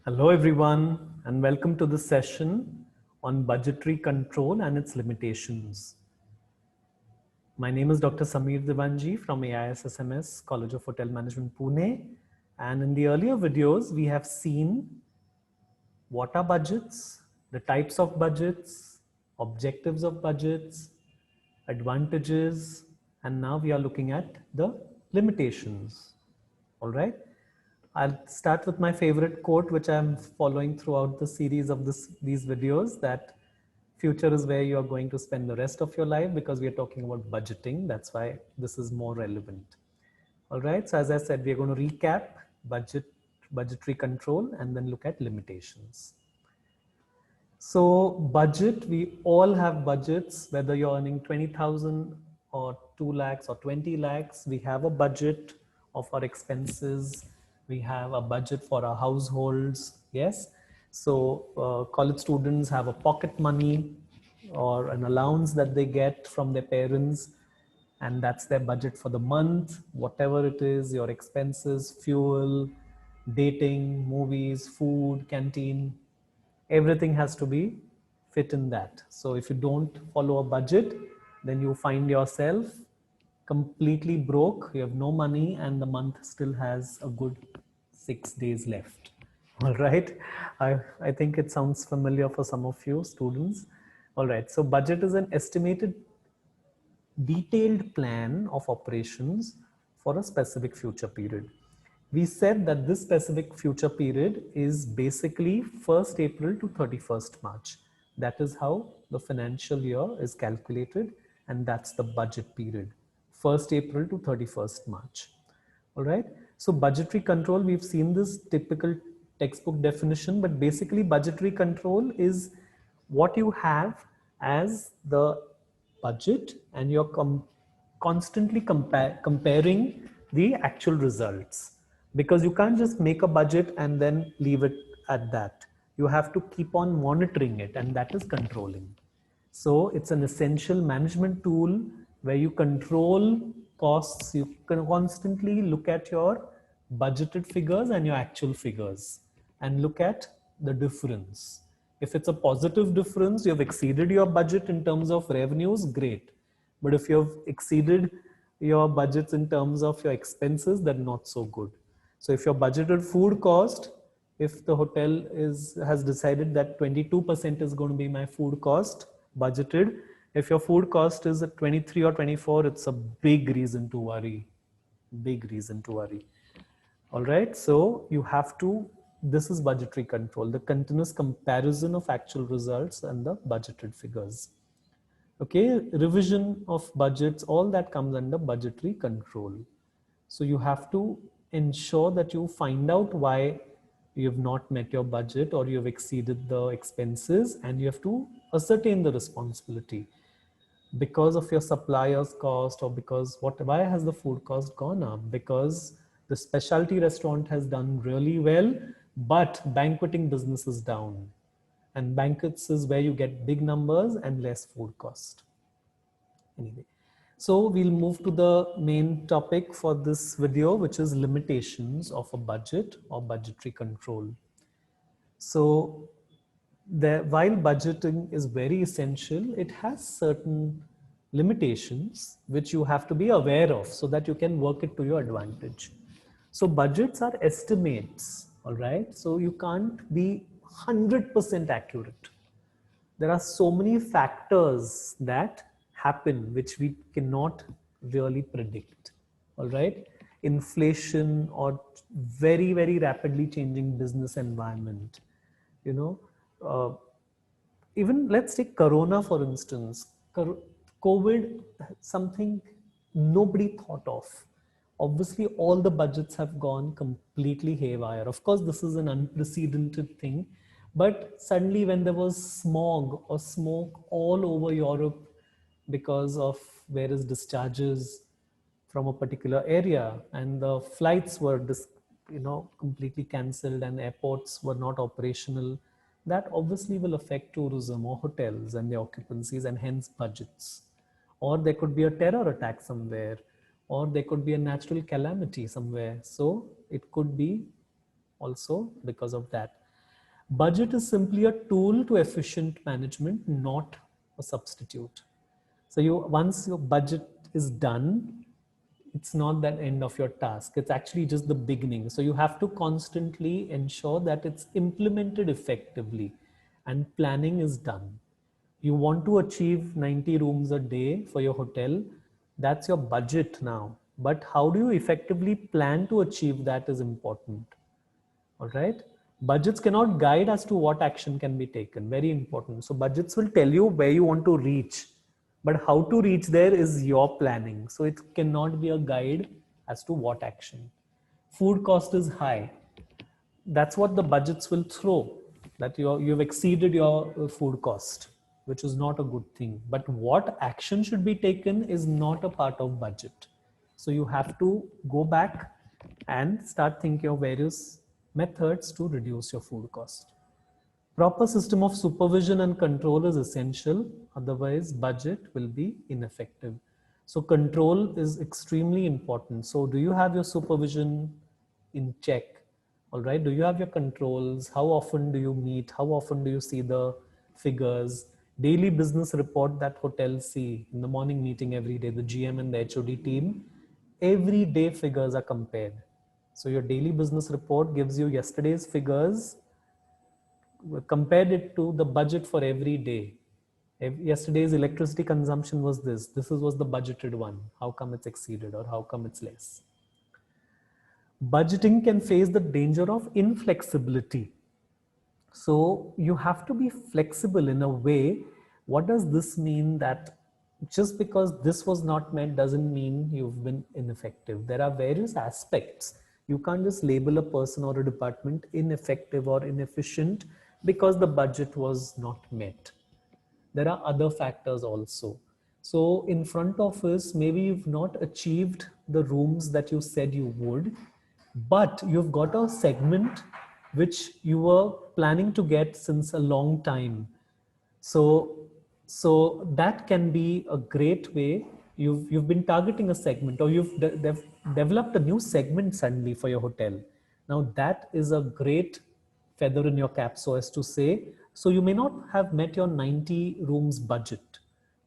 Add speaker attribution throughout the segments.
Speaker 1: Hello everyone and welcome to this session on budgetary control and its limitations. My name is Dr. Samir Divanji from AISSMS College of Hotel Management Pune, and in the earlier videos we have seen what are budgets, the types of budgets, objectives of budgets, advantages, and now we are looking at the limitations. All right. I'll start with my favorite quote, which I'm following throughout the series of these videos, that future is where you are going to spend the rest of your life, because we are talking about budgeting. That's why this is more relevant. All right. So as I said, we are going to recap budgetary control, and then look at limitations. So budget, we all have budgets, whether you're earning 20,000 or 2 lakhs or 20 lakhs, we have a budget of our expenses. We have a budget for our households. Yes. So college students have a pocket money or an allowance that they get from their parents, and that's their budget for the month. Whatever it is, your expenses, fuel, dating, movies, food, canteen, everything has to be fit in that. So if you don't follow a budget, then you find yourself completely broke. You have no money, and the month still has a good 6 days left. All right. I think it sounds familiar for some of you students. All right. So budget is an estimated detailed plan of operations for a specific future period. We said that this specific future period is basically 1st April to 31st March. That is how the financial year is calculated, and that's the budget period, 1st April to 31st March. All right. So budgetary control, we've seen this typical textbook definition, but basically budgetary control is what you have as the budget, and you're constantly comparing the actual results, because you can't just make a budget and then leave it at that. You have to keep on monitoring it, and that is controlling. So it's an essential management tool where you control costs. You can constantly look at your budgeted figures and your actual figures and look at the difference. If it's a positive difference, you have exceeded your budget in terms of revenues, great. But if you have exceeded your budgets in terms of your expenses, then not so good. So if your budgeted food cost, if the hotel has decided that 22% is going to be my food cost budgeted, if your food cost is at 23 or 24, it's a big reason to worry. Big reason to worry. All right. So you have to, this is budgetary control, the continuous comparison of actual results and the budgeted figures. Okay. Revision of budgets, all that comes under budgetary control. So you have to ensure that you find out why you have not met your budget or you have exceeded the expenses, and you have to ascertain the responsibility because of your supplier's cost, or because why has the food cost gone up? Because the specialty restaurant has done really well, but banqueting business is down, and banquets is where you get big numbers and less food cost. Anyway, so we'll move to the main topic for this video, which is limitations of a budget or budgetary control. So while budgeting is very essential, it has certain limitations which you have to be aware of so that you can work it to your advantage. So budgets are estimates, all right? So you can't be 100% accurate. There are so many factors that happen which we cannot really predict. All right. Inflation or very, very rapidly changing business environment. You know, even let's take Corona, for instance. COVID, something nobody thought of. Obviously, all the budgets have gone completely haywire. Of course, this is an unprecedented thing. But suddenly, when there was smog or smoke all over Europe because of various discharges from a particular area, and the flights were completely cancelled, and airports were not operational, that obviously will affect tourism or hotels and the occupancies, and hence budgets. Or there could be a terror attack somewhere, or there could be a natural calamity somewhere, so it could be also because of that. Budget is simply a tool to efficient management, not a substitute. So once your budget is done, it's not that end of your task. It's actually just the beginning. So you have to constantly ensure that it's implemented effectively and planning is done. You want to achieve 90 rooms a day for your hotel. That's your budget now. But how do you effectively plan to achieve that is important. All right. Budgets cannot guide as to what action can be taken. Very important. So budgets will tell you where you want to reach, but how to reach there is your planning. So it cannot be a guide as to what action. Food cost is high. That's what the budgets will throw, that you've exceeded your food cost, which is not a good thing. But what action should be taken is not a part of budget. So you have to go back and start thinking of various methods to reduce your food cost. Proper system of supervision and control is essential, otherwise budget will be ineffective. So control is extremely important. So do you have your supervision in check? All right, do you have your controls? How often do you meet? How often do you see the figures? Daily business report that hotels see in the morning meeting every day, the GM and the HOD team, every day figures are compared. So your daily business report gives you yesterday's figures, compared it to the budget for every day. Yesterday's electricity consumption was this. This was the budgeted one. How come it's exceeded or how come it's less? Budgeting can face the danger of inflexibility. So you have to be flexible in a way. What does this mean? That just because this was not met doesn't mean you've been ineffective. There are various aspects. You can't just label a person or a department ineffective or inefficient because the budget was not met. There are other factors also. So in front office, maybe you've not achieved the rooms that you said you would, but you've got a segment which you were planning to get since a long time. So that can be a great way. You've been targeting a segment, or you've developed a new segment suddenly for your hotel. Now that is a great feather in your cap, so as to say. So you may not have met your 90 rooms budget,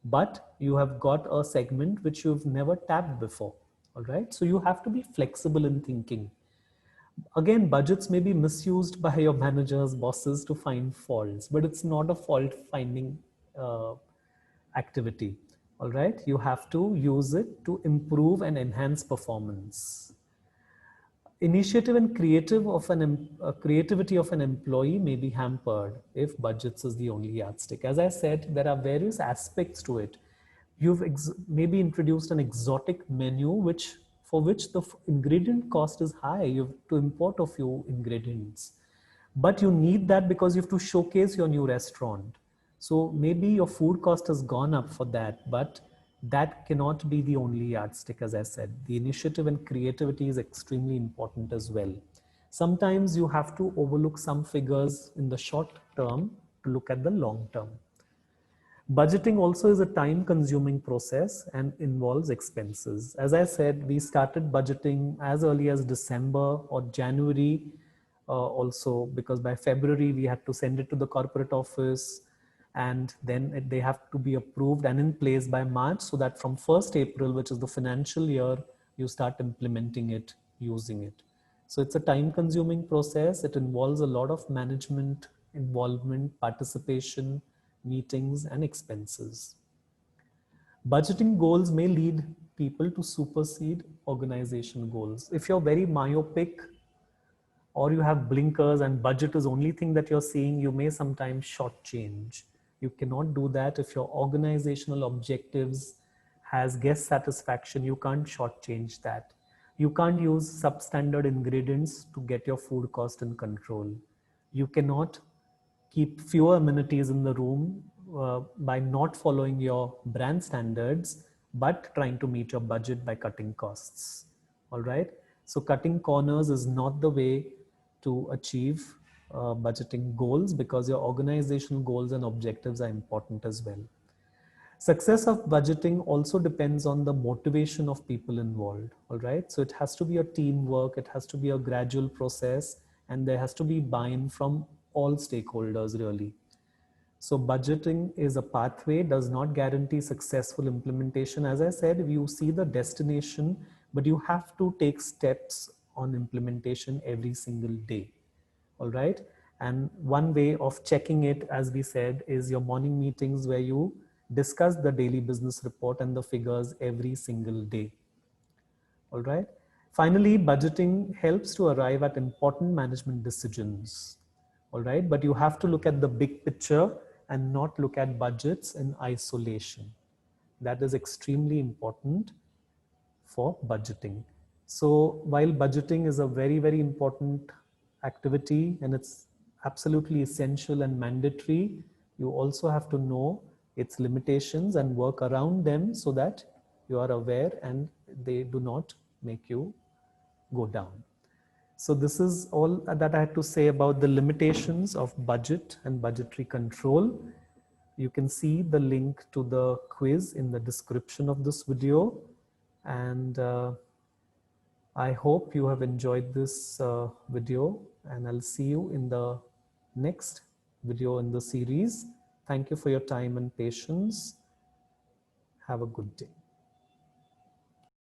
Speaker 1: but you have got a segment which you've never tapped before. All right. So you have to be flexible in thinking. Again, budgets may be misused by your managers, bosses to find faults, but it's not a fault finding uh, activity. All right. You have to use it to improve and enhance performance. Initiative and creativity of an employee may be hampered if budgets is the only yardstick. As I said, there are various aspects to it. You've maybe introduced an exotic menu for which the ingredient cost is high. You have to import a few ingredients, but you need that because you have to showcase your new restaurant. So maybe your food cost has gone up for that, but that cannot be the only yardstick. As I said, the initiative and creativity is extremely important as well. Sometimes you have to overlook some figures in the short term to look at the long term. Budgeting also is a time consuming process and involves expenses. As I said, we started budgeting as early as December or January, also because by February we had to send it to the corporate office, and then they have to be approved and in place by March, so that from 1st April, which is the financial year, you start implementing it, using it. So it's a time consuming process. It involves a lot of management involvement, participation, meetings, and expenses. Budgeting goals may lead people to supersede organization goals. If you're very myopic or you have blinkers and budget is only thing that you're seeing, you may sometimes shortchange. You cannot do that. If your organizational objectives has guest satisfaction, you can't shortchange that. You can't use substandard ingredients to get your food cost in control. You cannot keep fewer amenities in the room by not following your brand standards, but trying to meet your budget by cutting costs. All right. So cutting corners is not the way to achieve budgeting goals, because your organizational goals and objectives are important as well. Success of budgeting also depends on the motivation of people involved. All right. So it has to be a teamwork, it has to be a gradual process, and there has to be buy-in from all stakeholders really. So budgeting is a pathway, does not guarantee successful implementation. As I said, you see the destination, but you have to take steps on implementation every single day. All right. And one way of checking it, as we said, is your morning meetings where you discuss the daily business report and the figures every single day. All right. Finally, budgeting helps to arrive at important management decisions. All right. But you have to look at the big picture and not look at budgets in isolation. That is extremely important for budgeting. So while budgeting is a very, very important activity and it's absolutely essential and mandatory, you also have to know its limitations and work around them so that you are aware and they do not make you go down. So this is all that I had to say about the limitations of budget and budgetary control. You can see the link to the quiz in the description of this video. And I hope you have enjoyed this video, and I'll see you in the next video in the series. Thank you for your time and patience. Have a good day.